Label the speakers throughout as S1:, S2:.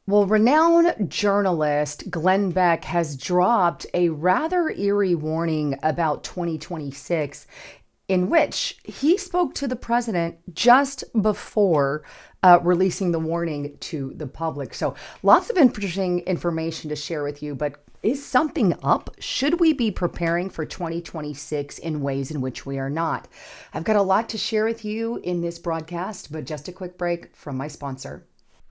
S1: Well, renowned journalist Glenn Beck has dropped a rather eerie warning about 2026, in which he spoke to the president just before releasing the warning to the public. So, lots of interesting information to share with you, but is something up? Should we be preparing for 2026 in ways in which we are not? I've got a lot to share with you in this broadcast, but just a quick break from my sponsor.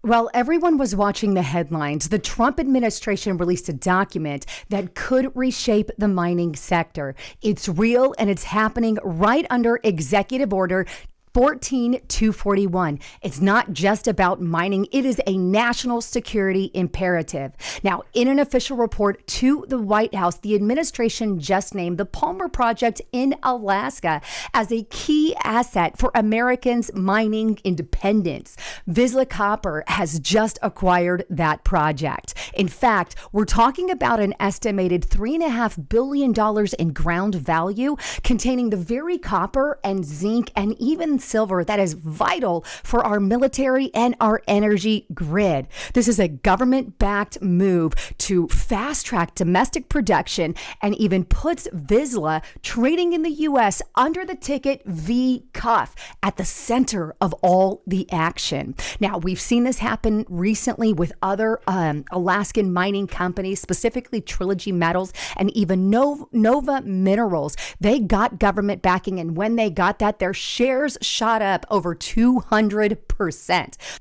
S1: While everyone was watching the headlines, the Trump administration released a document that could reshape the mining sector. It's real and it's happening right under Executive Order 14241. It's not just about mining, it is a national security imperative. Now, in an official report to the White House, the administration just named the Palmer Project in Alaska as a key asset for Americans' mining independence. Vizsla Copper has just acquired that project. In fact, we're talking about an estimated $3.5 billion in ground value containing the very copper and zinc and even silver that is vital for our military and our energy grid. This is a government-backed move to fast-track domestic production and even puts Vizsla trading in the U.S. under the ticket VCUFF at the center of all the action. Now, we've seen this happen recently with other Alaskan mining companies, specifically Trilogy Metals and even Nova Minerals. They got government backing, and when they got that, their shares shot up over 200%.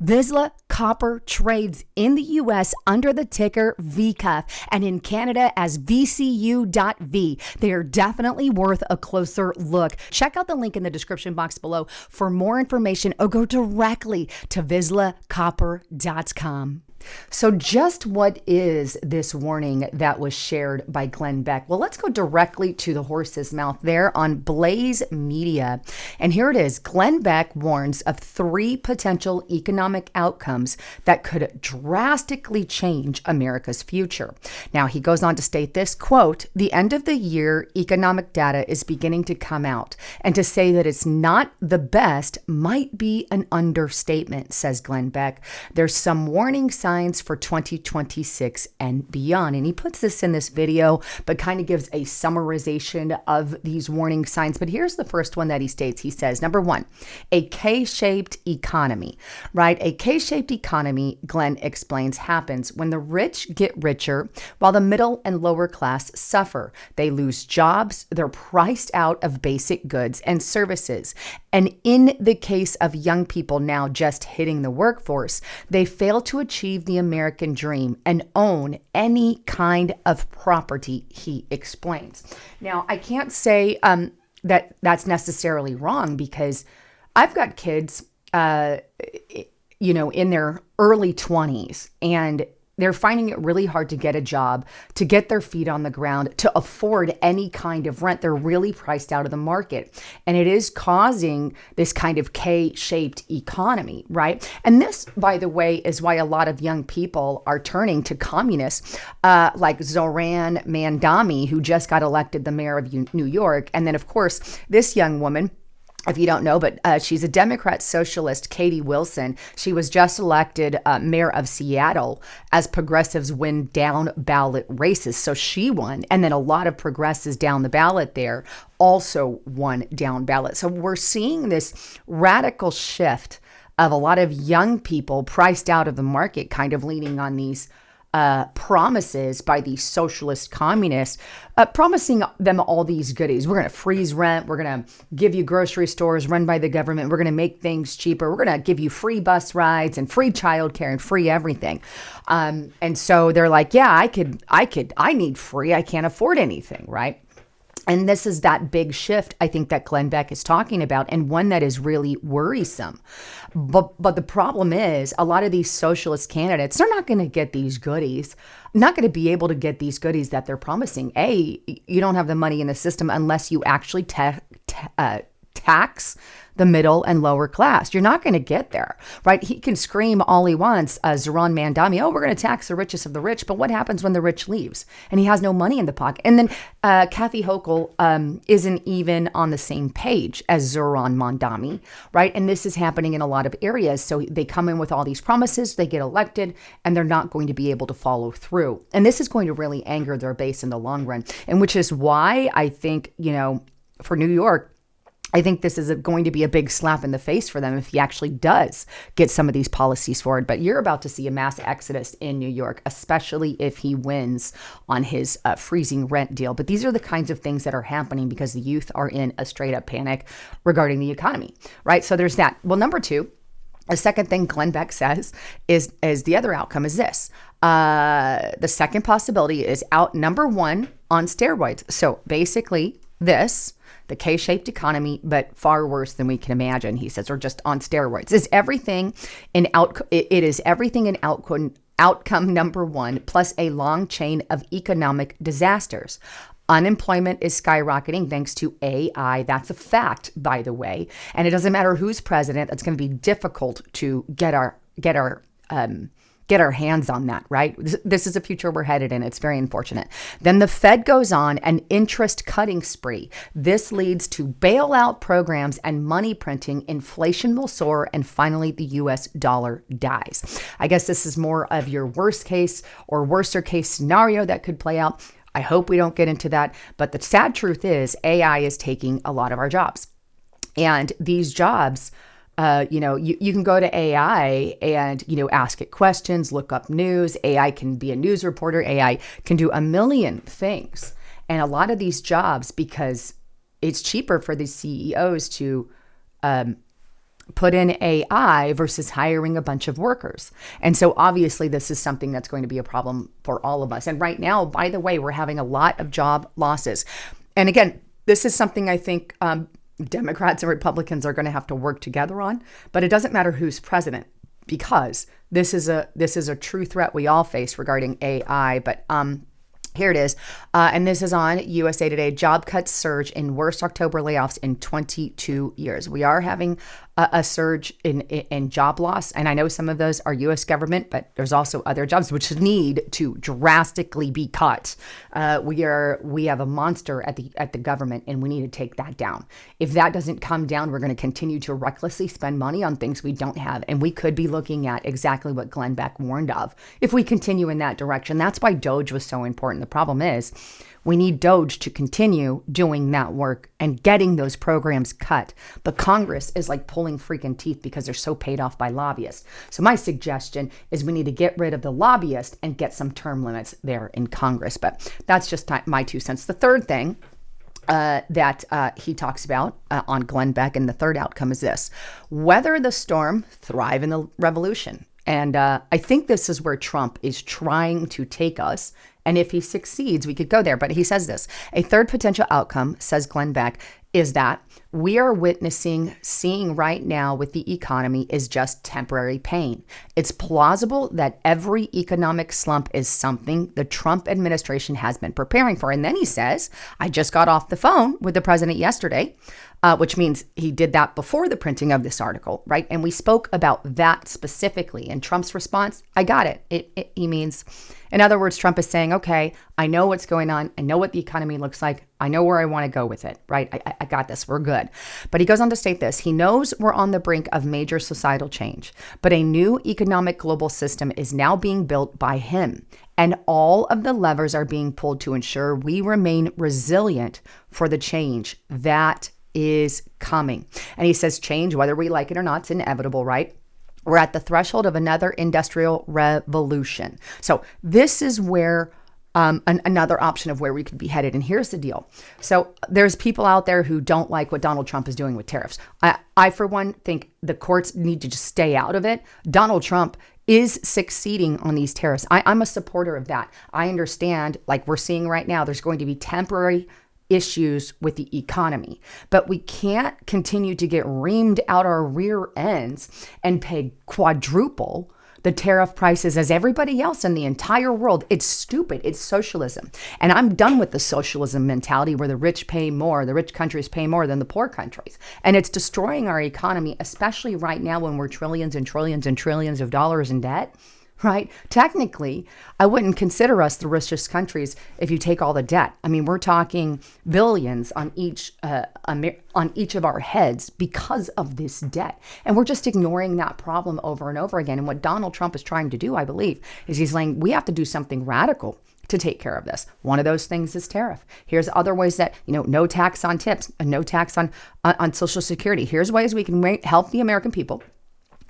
S1: Vizsla Copper trades in the U.S. under the ticker VCUFF and in Canada as VCU.V. They are definitely worth a closer look. Check out the link in the description box below for more information or go directly to vizslacopper.com. So just what is this warning that was shared by Glenn Beck? Well, let's go directly to the horse's mouth there on Blaze Media. And here it is. Glenn Beck warns of 3 potential economic outcomes that could drastically change America's future. Now, he goes on to state this, quote, "The end of the year economic data is beginning to come out, and to say that it's not the best might be an understatement," says Glenn Beck. There's some warning signs for 2026 and beyond. And he puts this in this video, but kind of gives a summarization of these warning signs. But here's the first one that he states. He says, number 1, a K-shaped economy, right? A K-shaped economy, Glenn explains, happens when the rich get richer while the middle and lower class suffer. They lose jobs. They're priced out of basic goods and services. And in the case of young people now just hitting the workforce, they fail to achieve the American dream and own any kind of property, he explains. Now, I can't say that that's necessarily wrong, because I've got kids, in their early 20s, and they're finding it really hard to get a job, to get their feet on the ground, to afford any kind of rent. They're really priced out of the market. And it is causing this kind of K-shaped economy, right? And this, by the way, is why a lot of young people are turning to communists like Zoran Mandami, who just got elected the mayor of New York. And then, of course, this young woman, if you don't know, but she's a Democrat socialist, Katie Wilson. She was just elected mayor of Seattle as progressives win down ballot races. So she won. And then a lot of progressives down the ballot there also won down ballot. So we're seeing this radical shift of a lot of young people priced out of the market, kind of leaning on these promises by these socialist communists, promising them all these goodies. We're going to freeze rent. We're going to give you grocery stores run by the government. We're going to make things cheaper. We're going to give you free bus rides and free childcare and free everything. And so they're like, yeah, I need free. I can't afford anything, right? And this is that big shift, I think, that Glenn Beck is talking about, and one that is really worrisome. But the problem is, a lot of these socialist candidates, they're not going to get these goodies, not going to be able to get these goodies that they're promising. You don't have the money in the system unless you actually tax the middle and lower class. You're not going to get there, right? He can scream all he wants, Zoran Mandami, oh, we're going to tax the richest of the rich. But what happens when the rich leaves and he has no money in the pocket? And then Kathy Hochul isn't even on the same page as Zoran Mandami, right? And this is happening in a lot of areas. So they come in with all these promises, they get elected, and they're not going to be able to follow through. And this is going to really anger their base in the long run. And which is why I think, for New York, I think this is going to be a big slap in the face for them if he actually does get some of these policies forward. But you're about to see a mass exodus in New York, especially if he wins on his freezing rent deal. But these are the kinds of things that are happening because the youth are in a straight up panic regarding the economy, right? So there's that. Well, number two, a second thing Glenn Beck says is the other outcome is this. The second possibility is out number one on steroids. So basically the K-shaped economy, but far worse than we can imagine, he says, or just on steroids. It is everything in outcome number one, plus a long chain of economic disasters. Unemployment is skyrocketing thanks to AI. That's a fact, by the way. And it doesn't matter who's president. It's going to be difficult to get our hands on that, right? This is a future we're headed in. It's very unfortunate. Then the Fed goes on an interest cutting spree. This leads to bailout programs and money printing. Inflation will soar. And finally, the US dollar dies. I guess this is more of your worst case or worser case scenario that could play out. I hope we don't get into that. But the sad truth is AI is taking a lot of our jobs. And these jobs, you can go to AI and, ask it questions, look up news. AI can be a news reporter. AI can do a million things. And a lot of these jobs, because it's cheaper for the CEOs to put in AI versus hiring a bunch of workers. And so obviously this is something that's going to be a problem for all of us. And right now, by the way, we're having a lot of job losses. And again, this is something I think Democrats and Republicans are going to have to work together on, but it doesn't matter who's president because this is a true threat we all face regarding AI. But here it is. And this is on USA Today. Job cuts surge in worst October layoffs in 22 years. We are having a surge in job loss. And I know some of those are U.S. government, but there's also other jobs which need to drastically be cut. We have a monster at the government, and we need to take that down. If that doesn't come down, we're going to continue to recklessly spend money on things we don't have. And we could be looking at exactly what Glenn Beck warned of if we continue in that direction. That's why Doge was so important. The problem is we need Doge to continue doing that work and getting those programs cut. But Congress is like pulling freaking teeth because they're so paid off by lobbyists. So my suggestion is we need to get rid of the lobbyists and get some term limits there in Congress. But that's just my 2 cents. The third thing that he talks about on Glenn Beck, and the third outcome is this: weather the storm, thrive in the revolution. And I think this is where Trump is trying to take us. And if he succeeds, we could go there. But he says this: a third potential outcome, says Glenn Beck, is that we are seeing right now with the economy is just temporary pain. It's plausible that every economic slump is something the Trump administration has been preparing for. And then he says, I just got off the phone with the president yesterday, which means he did that before the printing of this article, right? And we spoke about that specifically. And Trump's response, I got it. He means, in other words, Trump is saying, okay, I know what's going on. I know what the economy looks like. I know where I want to go with it, right? I got this. We're good. But he goes on to state this: he knows we're on the brink of major societal change, but a new economic global system is now being built by him. And all of the levers are being pulled to ensure we remain resilient for the change that is coming. And he says change, whether we like it or not, it's inevitable, right? We're at the threshold of another industrial revolution. So this is where another option of where we could be headed. And here's the deal. So there's people out there who don't like what Donald Trump is doing with tariffs. I for one, think the courts need to just stay out of it. Donald Trump is succeeding on these tariffs. I'm a supporter of that. I understand, like we're seeing right now, there's going to be temporary issues with the economy, but we can't continue to get reamed out our rear ends and pay quadruple the tariff prices as everybody else in the entire world. It's stupid. It's socialism. And I'm done with the socialism mentality where the rich pay more, the rich countries pay more than the poor countries. And it's destroying our economy, especially right now when we're trillions and trillions and trillions of dollars in debt. Right? Technically, I wouldn't consider us the richest countries if you take all the debt. I mean, we're talking billions on each of our heads because of this debt. And we're just ignoring that problem over and over again. And what Donald Trump is trying to do, I believe, is he's saying we have to do something radical to take care of this. One of those things is tariff. Here's other ways that, no tax on tips, and no tax on Social Security. Here's ways we can help the American people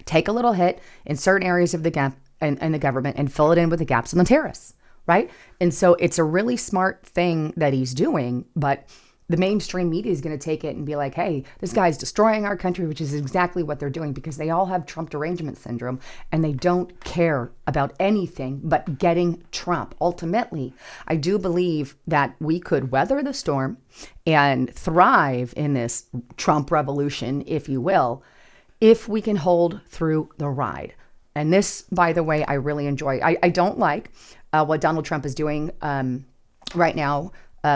S1: take a little hit in certain areas of the gap and the government and fill it in with the gaps in the tariffs, right? And so it's a really smart thing that he's doing, but the mainstream media is going to take it and be like, hey, this guy's destroying our country, which is exactly what they're doing because they all have Trump derangement syndrome and they don't care about anything but getting Trump. Ultimately, I do believe that we could weather the storm and thrive in this Trump revolution, if you will, if we can hold through the ride. And this, by the way, I really enjoy. I don't like what Donald Trump is doing right now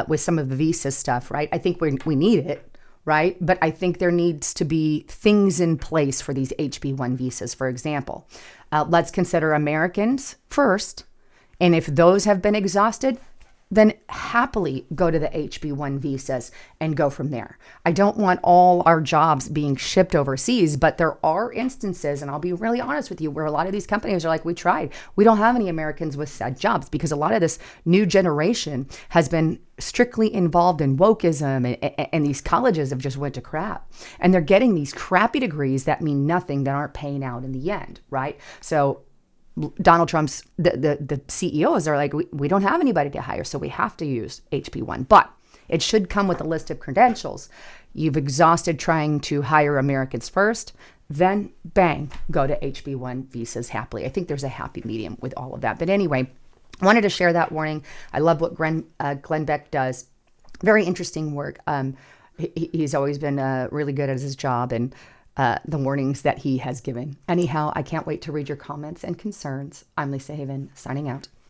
S1: with some of the visa stuff, right? I think we need it, right? But I think there needs to be things in place for these HB1 visas, for example. Let's consider Americans first. And if those have been exhausted, then happily go to the HB1 visas and go from there. I don't want all our jobs being shipped overseas, but there are instances, and I'll be really honest with you, where a lot of these companies are like, we tried. We don't have any Americans with said jobs because a lot of this new generation has been strictly involved in wokeism and these colleges have just went to crap. And they're getting these crappy degrees that mean nothing, that aren't paying out in the end, right? So Donald Trump's, the CEOs are like, we don't have anybody to hire, so we have to use HB1. But it should come with a list of credentials. You've exhausted trying to hire Americans first, then bang, go to HB1 visas happily. I think there's a happy medium with all of that. But anyway, wanted to share that warning. I love what Glenn Beck does. Very interesting work. He's always been really good at his job and the warnings that he has given. Anyhow, I can't wait to read your comments and concerns. I'm Lisa Haven, signing out.